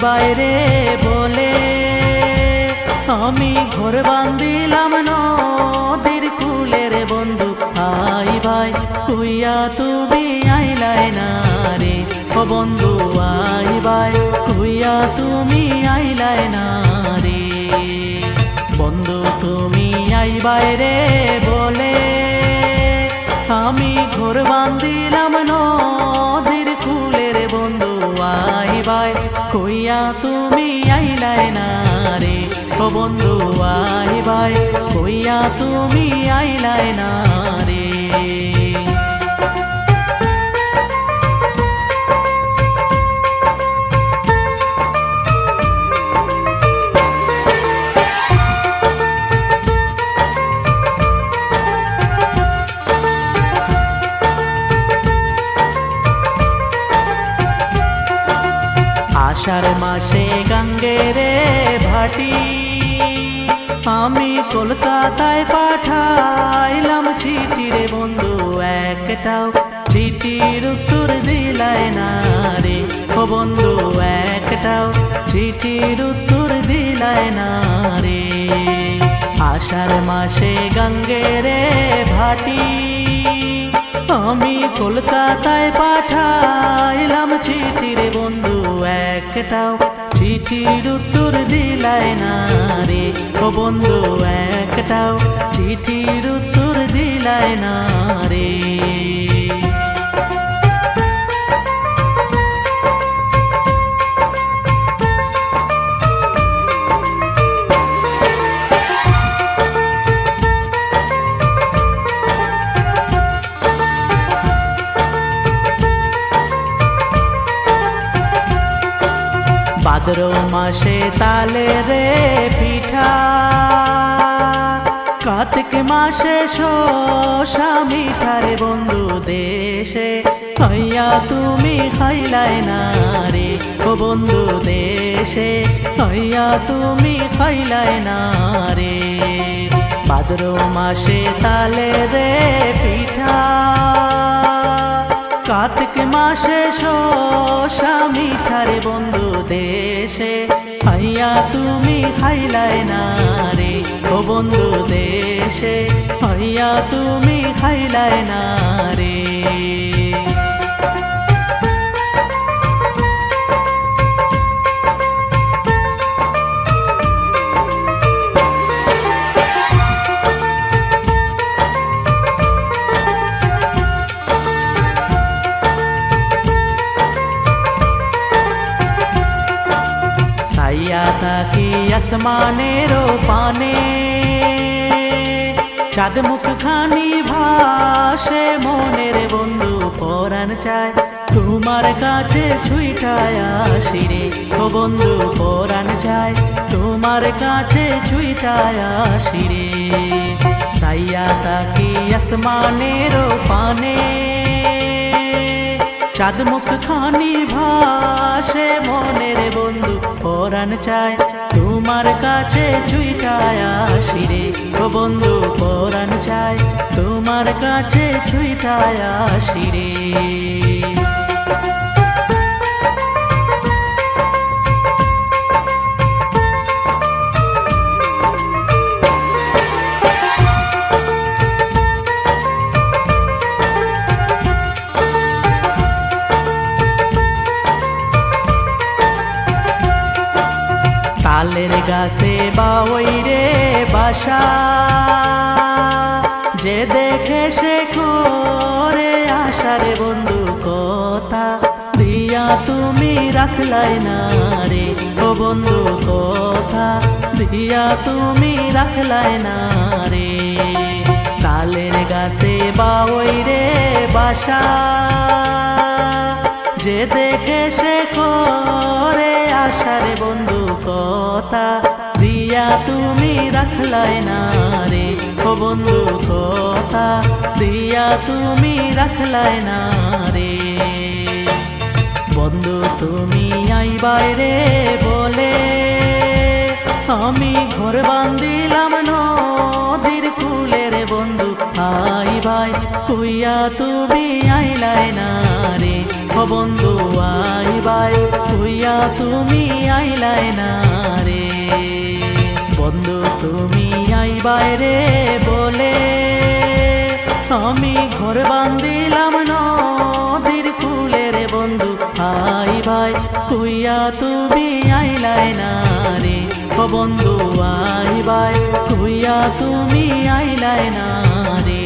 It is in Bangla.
বাইরে বলে আমি ঘর বান্ধিলাম নদীর কূলে রে বন্ধু আই ভাই কইয়া তুমি আইলাই না রে ও বন্ধু আই ভাই কইয়া তুমি আইলাই না রে বন্ধু তুমি আই বাইরে বলে আমি ঘর বান্ধিলাম নদীর কূলে রে বন্ধু আই ভাই কইয়া তুমি আইলাই না রে ও বন্ধু আই ভাই কইয়া তুমি আইলাই না রে আষাঢ় মাসে গঙ্গেরে ভাটি আমি কলকাতায় পাঠাইলাম চিঠি রে বন্ধু একটাও চিঠির উত্তর দিলাই না রে ও বন্ধু একটাও চিঠির উত্তর দিলাই না রে আষাঢ় মাসে গঙ্গেরে ভাটি আমি কলকাতায় পাঠাইলাম চিঠি রে বন্ধু একটাও চিঠির উত্তর দিলাই না রে ও বন্ধু একটাও চিঠির উত্তর দিলাই না রে ভাদ্র মাসে তালে রে পিঠা কার্তিক মাসে শসা মিঠা রে বন্ধু দেশে হইয়া তুমি খাইলাই না রে ও বন্ধু দেশে হইয়া তুমি খাইলাই না রে ভাদ্র মাসে তালে রে পিঠা কার্তিক মাসে শসা মিঠা রে বন্ধু দেশে হইয়া তুমি খাইলাই না রে ও বন্ধু দেশে হইয়া তুমি খাইলাই না রে থাকি আসমানের পানে চাঁদ মুখ খানি ভাসে মনের বন্ধু পরাণ চায় তোমার কাছে ছুইটায় আসি রে ও বন্ধু পরাণ চায় তোমার কাছে ছুইটায় আসি রে সাইয়া থাকি আসমানের পানে চাঁদ মুখ খানি ভাসে মনের বন্ধু পরাণ চায় তোমার কাছে ছুইটায় আসি রে ও বন্ধু পরাণ চায় তোমার কাছে ছুইটায় আসি রে তালের গাছে বাওই রে বাসা যে দেখে সে করে আশা রে বন্ধু কথা দিয়া তুমি রাখলাই না রে ও বন্ধু কথা দিয়া তুমি রাখলাই না রে তালের গাছে বাওই রে বাসা যে দেখে সে করে আশা রে বন্ধু কথা দিয়া তুমি রাখলাই না রে ও ও বন্ধু কথা দিয়া তুমি রাখলাই না রে। বন্ধু তুমি আইবাই রে বলে আমি ঘর বান্ধিলাম নদীর কূলে রে বন্ধু আইবাই কইয়া তুমি আইলাই না রে। ও বন্ধু আইবাই কইয়া তুমি আইলাই না রে। বন্ধু তুমি আইবাই রে বলে আমি ঘর বান্ধিলাম নদীর কূলে রে বন্ধু আইবাই কইয়া তুমি আইলাই না রে। ও বন্ধু আইবাই কইয়া তুমি আইলাই না রে।